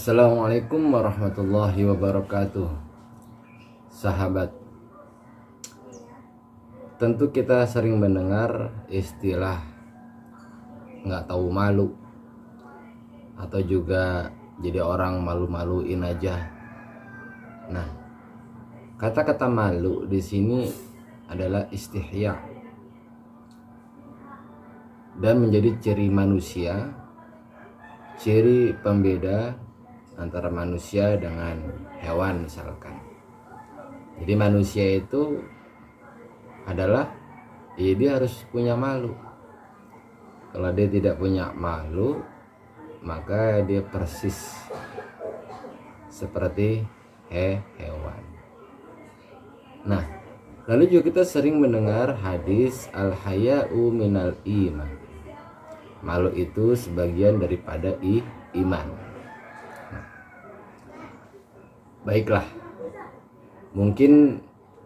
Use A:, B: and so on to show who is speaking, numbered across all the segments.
A: Assalamualaikum warahmatullahi wabarakatuh. Sahabat, tentu kita sering mendengar istilah nggak tahu malu, atau juga jadi orang malu-maluin aja. Nah, kata-kata malu di sini adalah istihya dan menjadi ciri manusia, ciri pembeda antara manusia dengan hewan misalkan. Jadi manusia itu adalah dia harus punya malu. Kalau dia tidak punya malu, maka dia persis seperti hewan. Nah, lalu juga kita sering mendengar hadis al-haya'u minal iman. Malu itu sebagian daripada iman. Baiklah, mungkin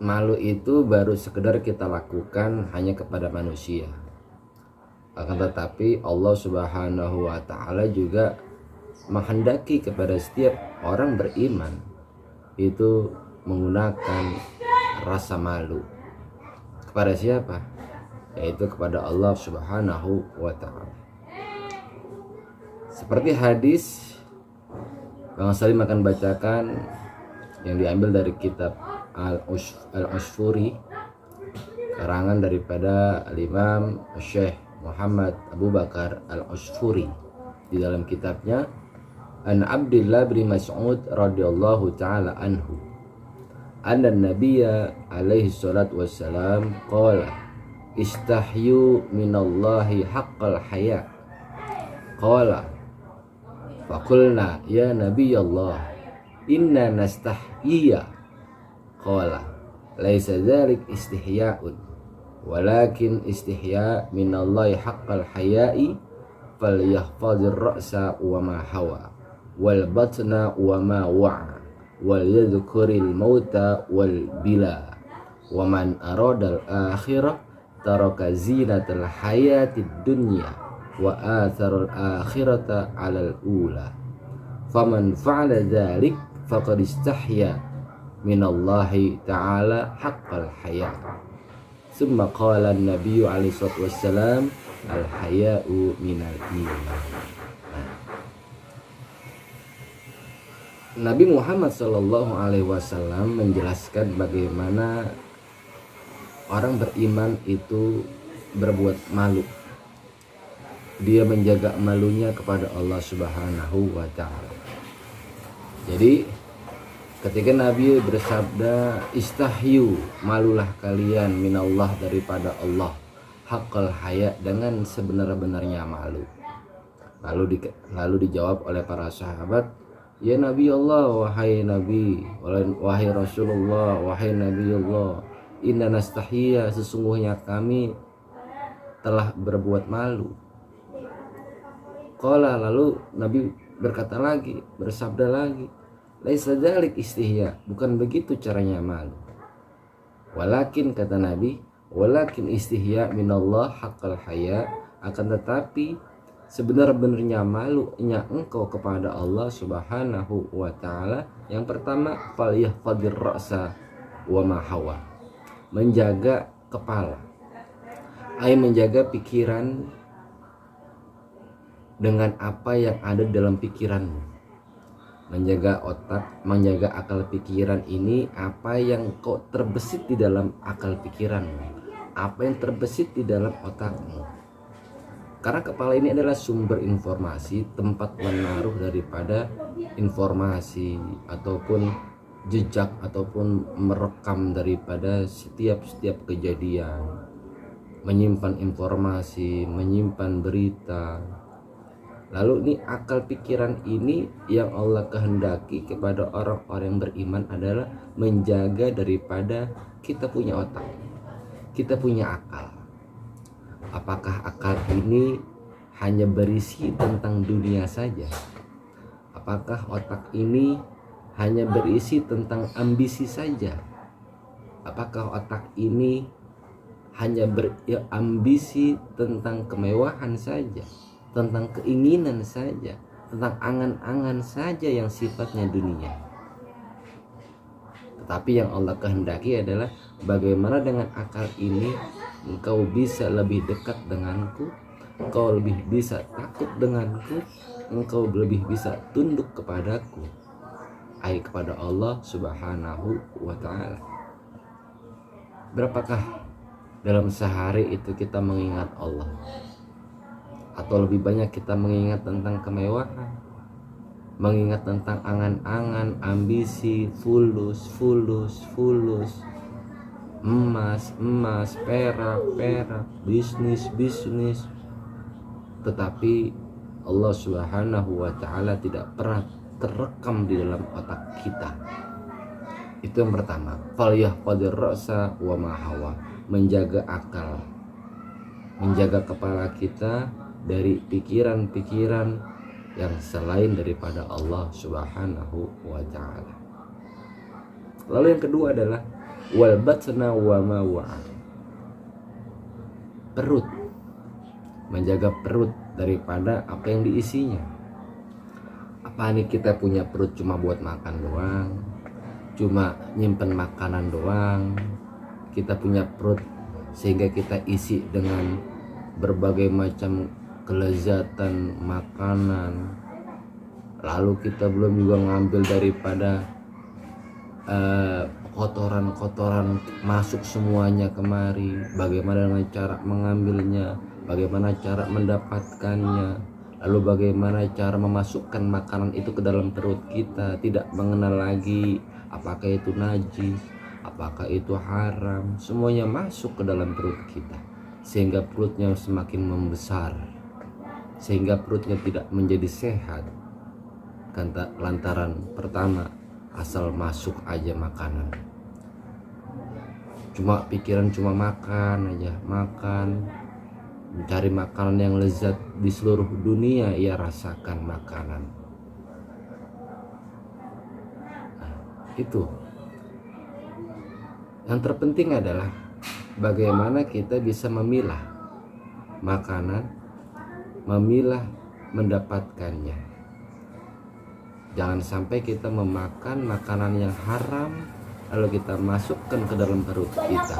A: malu itu baru sekedar kita lakukan hanya kepada manusia. Akan tetapi Allah Subhanahu wa ta'ala juga menghendaki kepada setiap orang beriman itu menggunakan rasa malu. Kepada siapa? Yaitu kepada Allah Subhanahu wa ta'ala. Seperti hadis Bang Salim akan bacakan yang diambil dari kitab Al-Usfuri, karangan daripada Al-Imam Syekh Muhammad Abu Bakar Al-Usfuri. Di dalam kitabnya An Abdullah bin Mas'ud radhiyallahu ta'ala anhu, anna nabiyya alaihi salatu wassalam qala istahyu minallahi haqqal haya. Qala faqulna ya nabiyallah inna nastahyiya. Qala laisa dzalik istihya'un walakin istihya minallahi haqqal haya'i falyahfazir ra'sa wa ma hawa wal batna wa ma wa'a wal yadhkuril mauta wal bila wa man aradal akhirah taraka zinatal hayatid dunya wa atharul akhirata 'alal ula faman fa'ala dzalik faqad istahya minallahi ta'ala haqqal haya. Summa qala an-nabiy alaihi salatu wassalam al-haya'u minal iman. Nabi Muhammad sallallahu alaihi wasallam menjelaskan bagaimana orang beriman itu berbuat malu. Dia menjaga malunya kepada Allah Subhanahu wa ta'ala. Jadi ketika Nabi bersabda istahyu, malulah kalian minallah, daripada Allah, haqqal haya, dengan sebenar-benarnya malu. Lalu dijawab oleh para sahabat, ya Nabi Allah, wahai Nabi, wahai Rasulullah, wahai Nabi Allah, inna nastahiyya, sesungguhnya kami telah berbuat malu. Qala, lalu Nabi berkata lagi, bersabda lagi, laisa dzalik istihya, bukan begitu caranya malu. Walakin, kata Nabi, walakin istihya minallah haqqal haya, akan tetapi sebenar-benarnya malunya engkau kepada Allah Subhanahu wa ta'ala, yang pertama falyahfadir ra'sa wa ma hawa, menjaga kepala, menjaga pikiran dengan apa yang ada dalam pikiranmu. Menjaga otak, menjaga akal pikiran ini, apa yang kau terbesit di dalam akal pikiranmu, apa yang terbesit di dalam otakmu. Karena kepala ini adalah sumber informasi, tempat menaruh daripada informasi ataupun jejak ataupun merekam daripada setiap kejadian, menyimpan informasi, menyimpan berita. Lalu ini akal pikiran ini yang Allah kehendaki kepada orang-orang yang beriman adalah menjaga daripada kita punya otak, kita punya akal. Apakah akal ini hanya berisi tentang dunia saja? Apakah otak ini hanya berisi tentang ambisi saja? Apakah otak ini hanya berambisi tentang kemewahan saja, tentang keinginan saja, tentang angan-angan saja yang sifatnya dunia. Tetapi yang Allah kehendaki adalah bagaimana dengan akal ini engkau bisa lebih dekat denganku, engkau lebih bisa takut denganku, engkau lebih bisa tunduk kepadaku, ai kepada Allah Subhanahu wa ta'ala. Berapakah dalam sehari itu kita mengingat Allah? Atau lebih banyak kita mengingat tentang kemewahan, mengingat tentang angan-angan, ambisi, fulus, emas, perak, bisnis. Tetapi Allah Subhanahu wa ta'ala tidak pernah terekam di dalam otak kita. Itu yang pertama. Falyahfadir ra'sa wa ma hawa, menjaga akal, menjaga kepala kita dari pikiran-pikiran yang selain daripada Allah Subhanahu wa ta'ala. Lalu yang kedua adalah wal batna wa ma wa'a, perut, menjaga perut daripada apa yang diisinya. Apa nih, kita punya perut cuma buat makan doang, cuma nyimpen makanan doang. Kita punya perut sehingga kita isi dengan berbagai macam kelezatan makanan, lalu kita belum juga ngambil daripada kotoran-kotoran masuk semuanya kemari. Bagaimana dengan cara mengambilnya, bagaimana cara mendapatkannya, lalu bagaimana cara memasukkan makanan itu ke dalam perut kita, tidak mengenal lagi apakah itu najis, apakah itu haram. Semuanya masuk ke dalam perut kita sehingga perutnya semakin membesar, sehingga perutnya tidak menjadi sehat lantaran pertama asal masuk aja makanan, cuma pikiran cuma makan aja, mencari makanan yang lezat. Di seluruh dunia ia rasakan makanan. Nah, itu yang terpenting adalah bagaimana kita bisa memilah makanan, memilah mendapatkannya. Jangan sampai kita memakan makanan yang haram lalu kita masukkan ke dalam perut kita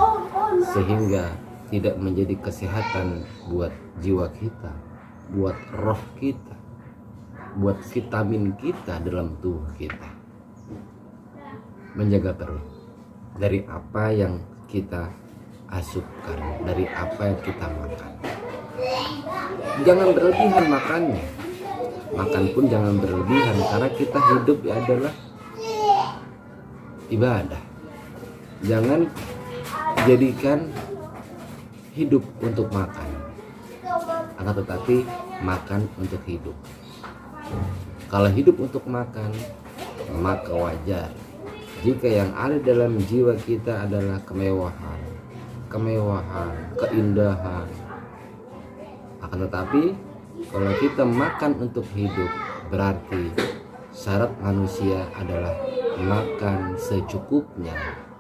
A: sehingga tidak menjadi kesehatan buat jiwa kita, buat roh kita, buat vitamin kita dalam tubuh kita. Menjaga perut dari apa yang kita asupkan, dari apa yang kita makan. Jangan berlebihan makannya. Makan pun jangan berlebihan, karena kita hidup adalah ibadah. Jangan jadikan hidup untuk makan, akan tetapi makan untuk hidup. Kalau hidup untuk makan, maka wajar jika yang ada dalam jiwa kita adalah kemewahan, keindahan. Akan tetapi kalau kita makan untuk hidup, berarti syarat manusia adalah makan secukupnya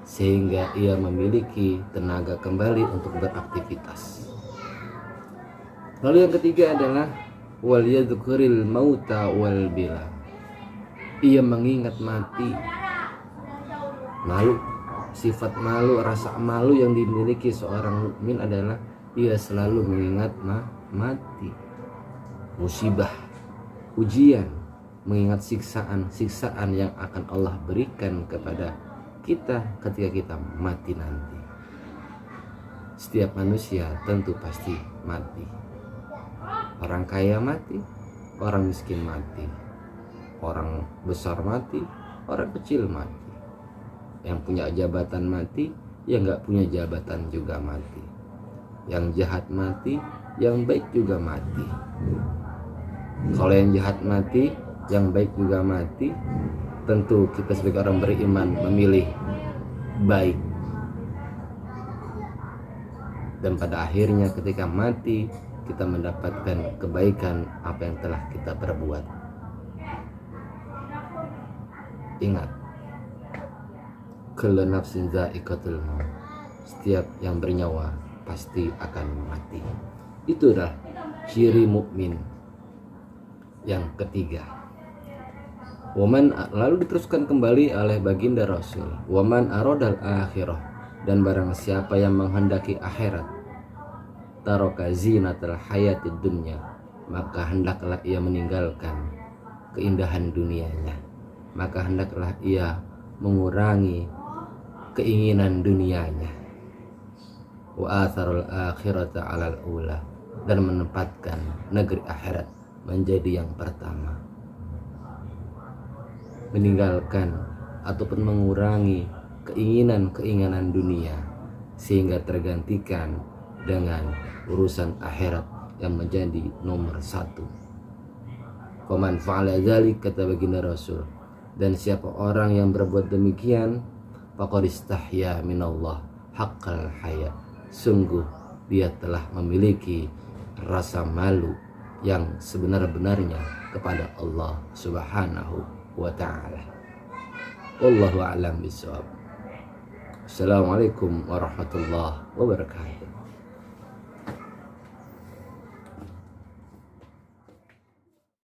A: sehingga ia memiliki tenaga kembali untuk beraktivitas. Lalu yang ketiga adalah wal yadhkuril mauta wal bila, ia mengingat mati. Malu, sifat malu, rasa malu yang dimiliki seorang mukmin adalah ia selalu mengingat mati, musibah, ujian, mengingat siksaan yang akan Allah berikan kepada kita ketika kita mati nanti. Setiap manusia tentu pasti mati. Orang kaya mati, orang miskin mati, orang besar mati, orang kecil mati. Yang punya jabatan mati, yang nggak punya jabatan juga mati. Yang jahat mati, yang baik juga mati. Kalau yang jahat mati, yang baik juga mati, tentu kita sebagai orang beriman memilih baik. Dan pada akhirnya ketika mati, kita mendapatkan kebaikan apa yang telah kita perbuat. Ingat, kullu nafsin dha'iqatul maut, setiap yang bernyawa pasti akan mati. Itu adalah ciri mukmin. yang ketiga. Waman, lalu diteruskan kembali oleh baginda Rasul, waman aradal akhirah, dan barang siapa yang menghendaki akhirat, taraka zinatal hayatid dunya, maka hendaklah ia meninggalkan keindahan dunianya, maka hendaklah ia mengurangi keinginan dunianya. Wa atharul akhirata 'alal ula, dan menempatkan negeri akhirat menjadi yang pertama. Meninggalkan ataupun mengurangi keinginan-keinginan dunia sehingga tergantikan dengan urusan akhirat yang menjadi nomor satu. Faman fa'ala dzalik, kata baginda Rasul, dan siapa orang yang berbuat demikian, faqad istahya minallah haqqal haya, sungguh dia telah memiliki rasa malu yang sebenar-benarnya kepada Allah Subhanahu wa ta'ala. Wallahu a'lam bishawab. Assalamualaikum warahmatullahi wabarakatuh.